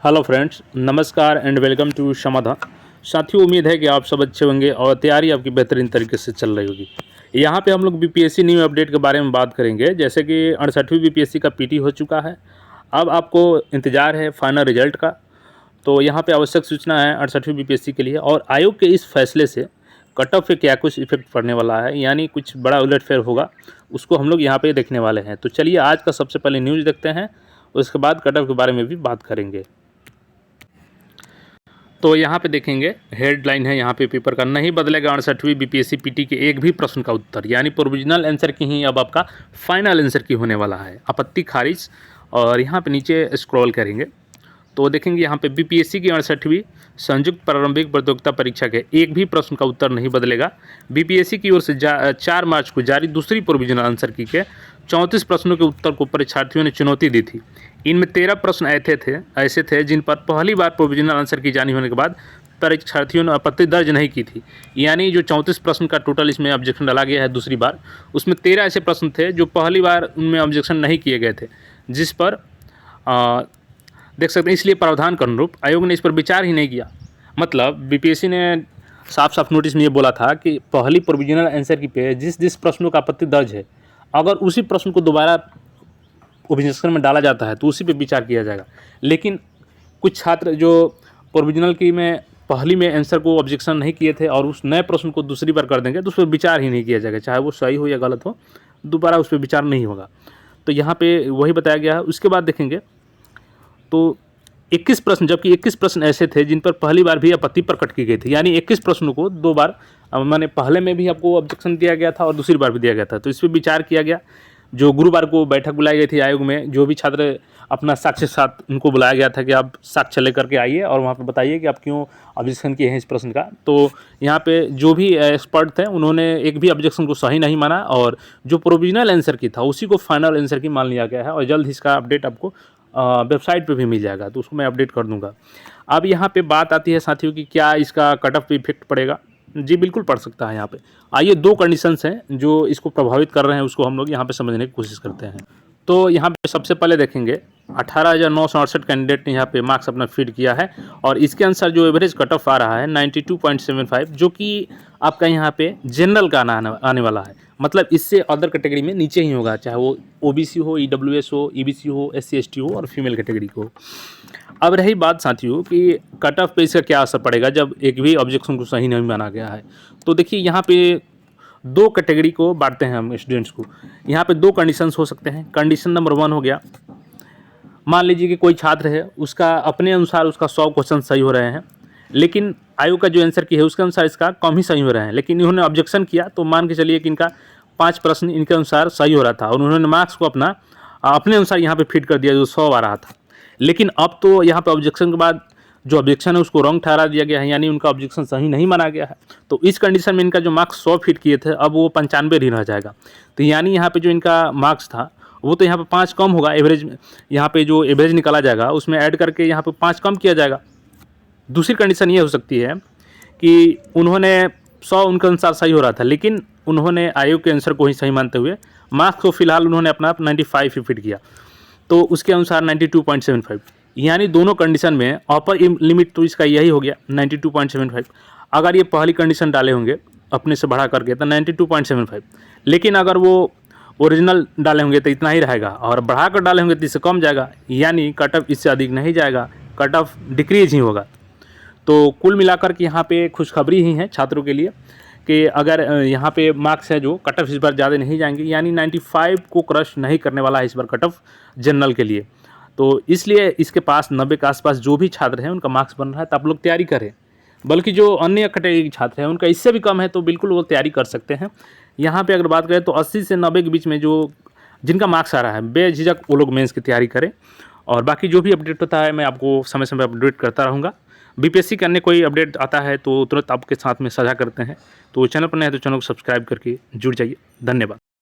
Hello friends, नमस्कार and welcome to समाधान। साथियों, उम्मीद है कि आप सब अच्छे होंगे और तैयारी आपकी बेहतरीन तरीके से चल रही होगी। यहाँ पे हम लोग बीपीएससी न्यू अपडेट के बारे में बात करेंगे। जैसे कि 68वीं बीपीएससी का पीटी हो चुका है। अब आपको इंतज़ार है फाइनल रिजल्ट का। तो यहाँ पे आवश्यक सूचना है 68वीं बीपीएससी के लिए, और आयोग के इस फैसले से कट ऑफ पे क्या कुछ इफेक्ट पड़ने वाला है, यानी कुछ बड़ा उलटफेर होगा, उसको हम लोग यहाँ पे देखने वाले हैं। तो चलिए आज का सबसे पहले न्यूज़ देखते हैं, उसके बाद कट ऑफ के बारे में भी बात करेंगे। तो यहाँ पे देखेंगे, हेडलाइन है यहाँ पे पेपर का, नहीं बदलेगा 68वीं बीपीएससी पीटी के एक भी प्रश्न का उत्तर, यानी प्रोविजनल आंसर की ही अब आपका फाइनल आंसर की होने वाला है। आपत्ति खारिज। और यहाँ पे नीचे स्क्रॉल करेंगे तो देखेंगे यहाँ पे बीपीएससी की 68वीं संयुक्त प्रारंभिक प्रतियोगिता परीक्षा के एक भी प्रश्न का उत्तर नहीं बदलेगा। बीपीएससी की ओर से 4 मार्च को जारी दूसरी प्रोविजनल आंसर की के 34 प्रश्नों के उत्तर को परीक्षार्थियों ने चुनौती दी थी। इनमें 13 प्रश्न ऐसे थे जिन पर पहली बार प्रोविजनल आंसर की जारी होने के बाद परीक्षार्थियों ने आपत्ति दर्ज नहीं की थी। यानी जो 34 प्रश्न का टोटल इसमें ऑब्जेक्शन डाला गया है दूसरी बार, उसमें 13 ऐसे प्रश्न थे जो पहली बार उनमें ऑब्जेक्शन नहीं किए गए थे, जिस पर देख सकते हैं। इसलिए प्रावधान के अनुरूप आयोग ने इस पर विचार ही नहीं किया। मतलब बीपीएससी ने साफ साफ नोटिस में ये बोला था कि पहली प्रोविजनल आंसर की पे जिस प्रश्नों का आपत्ति दर्ज है, अगर उसी प्रश्न को दोबारा ऑब्जेक्शन में डाला जाता है तो उसी पे विचार किया जाएगा। लेकिन कुछ छात्र जो प्रोविजनल की में पहली में आंसर को ऑब्जेक्शन नहीं किए थे और उस नए प्रश्न को दूसरी बार कर देंगे तो उस पर विचार ही नहीं किया जाएगा, चाहे वो सही हो या गलत हो, दोबारा उस पर विचार नहीं होगा। तो यहाँ पे वही बताया गया है। उसके बाद देखेंगे तो 21 प्रश्न, जबकि 21 प्रश्न ऐसे थे जिन पर पहली बार भी आपत्ति प्रकट की गई थी। यानी 21 प्रश्नों को 2 बार, माने पहले में भी आपको ऑब्जेक्शन दिया गया था और दूसरी बार भी दिया गया था। तो इस पर विचार किया गया। जो गुरुवार को बैठक बुलाई गई थी आयोग में, जो भी छात्र अपना साक्ष्य साथ उनको बुलाया गया था कि आप साक्ष्य लेकर के आइए और वहाँ पे बताइए कि आप क्यों ऑब्जेक्शन किए हैं इस प्रश्न का। तो यहाँ पे जो भी एक्सपर्ट थे उन्होंने एक भी ऑब्जेक्शन को सही नहीं माना और जो प्रोविजनल आंसर की था उसी को फाइनल आंसर की मान लिया गया है। और जल्द ही इसका अपडेट आपको वेबसाइट पे भी मिल जाएगा, तो उसको मैं अपडेट कर दूंगा। अब यहाँ पे बात आती है साथियों कि क्या इसका कट ऑफ पे इफेक्ट पड़ेगा। जी बिल्कुल पड़ सकता है। यहाँ पे आइए 2 कंडीशंस हैं जो इसको प्रभावित कर रहे हैं, उसको हम लोग यहाँ पे समझने की कोशिश करते हैं। तो यहाँ पे सबसे पहले देखेंगे 18,968 कैंडिडेट ने यहाँ पे मार्क्स अपना फीड किया है और इसके अनुसार जो एवरेज कट ऑफ आ रहा है 92.75, जो कि आपका यहाँ पे जनरल का आने वाला है। मतलब इससे अदर कैटेगरी में नीचे ही होगा, चाहे वो ओबीसी हो, ईडब्ल्यूएस हो, ईबीसी हो, एससी एसटी हो और फीमेल कैटेगरी को। अब रही बात साथियों कि कट ऑफ पे इसका क्या असर पड़ेगा जब एक भी ऑब्जेक्शन को सही नहीं माना गया है। तो देखिए यहाँ पे 2 कैटेगरी को बांटते हैं हम स्टूडेंट्स को। यहाँ पे 2 कंडीशंस हो सकते हैं। कंडीशन नंबर 1 हो गया, मान लीजिए कि कोई छात्र है, उसका अपने अनुसार उसका 100 क्वेश्चन सही हो रहे हैं, लेकिन आयोग का जो आंसर की है उसके अनुसार इसका कम ही सही हो रहे हैं, लेकिन इन्होंने ऑब्जेक्शन किया। तो मान के चलिए कि इनका 5 प्रश्न इनके अनुसार सही हो रहा था और उन्होंने मार्क्स को अपने अनुसार यहाँ पे फिट कर दिया जो 100 आ रहा था। लेकिन अब तो यहाँ पे ऑब्जेक्शन के बाद जो ऑब्जेक्शन है उसको रॉन्ग ठहरा दिया गया है, यानी उनका ऑब्जेक्शन सही नहीं माना गया है। तो इस कंडीशन में इनका जो मार्क्स 100 फिट किए थे अब वो 95 ही रह जाएगा। तो यानी यहाँ पे जो इनका मार्क्स था वो तो यहाँ पे 5 कम होगा। एवरेज यहाँ पे जो एवरेज निकाला जाएगा उसमें ऐड करके यहाँ पे 5 कम किया जाएगा। दूसरी कंडीशन ये हो सकती है कि उन्होंने 100 उनके अनुसार सही हो रहा था, लेकिन उन्होंने आयोग के आंसर को ही सही मानते हुए मार्क्स को फिलहाल उन्होंने अपना 95 ही फिट किया, तो उसके अनुसार 92.75। यानी दोनों कंडीशन में अपर लिमिट तो इसका यही हो गया 92.75। अगर ये पहली कंडीशन डाले होंगे अपने से बढ़ा करके तो 92.75, लेकिन अगर वो ओरिजिनल डाले होंगे तो इतना ही रहेगा और बढ़ा कर डाले होंगे तो इससे कम जाएगा, यानी कट ऑफ इससे अधिक नहीं जाएगा, कट ऑफ डिक्रीज ही होगा। तो कुल मिलाकर के यहाँ पे खुशखबरी ही है छात्रों के लिए कि अगर यहाँ पे मार्क्स है जो कट ऑफ इस बार ज़्यादा नहीं जाएंगे, यानी 95 को क्रश नहीं करने वाला है इस बार कट ऑफ जनरल के लिए। तो इसलिए इसके पास 90 के आसपास जो भी छात्र हैं उनका मार्क्स बन रहा है, तो आप लोग तैयारी करें। बल्कि जो अन्य कैटेगरी के छात्र हैं उनका इससे भी कम है तो बिल्कुल वो तैयारी कर सकते हैं। यहाँ पे अगर बात करें तो 80 से 90 के बीच में जो जिनका मार्क्स आ रहा है बेझिझक वो लोग मेंस की तैयारी करें। और बाकी जो भी अपडेट होता है मैं आपको समय समय पर अपडेट करता रहूँगा। बीपीएससी का अन्य कोई अपडेट आता है तो तुरंत आपके साथ में साझा करते हैं। तो चैनल पर नए हैं तो चैनल को सब्सक्राइब करके जुड़ जाइए। धन्यवाद।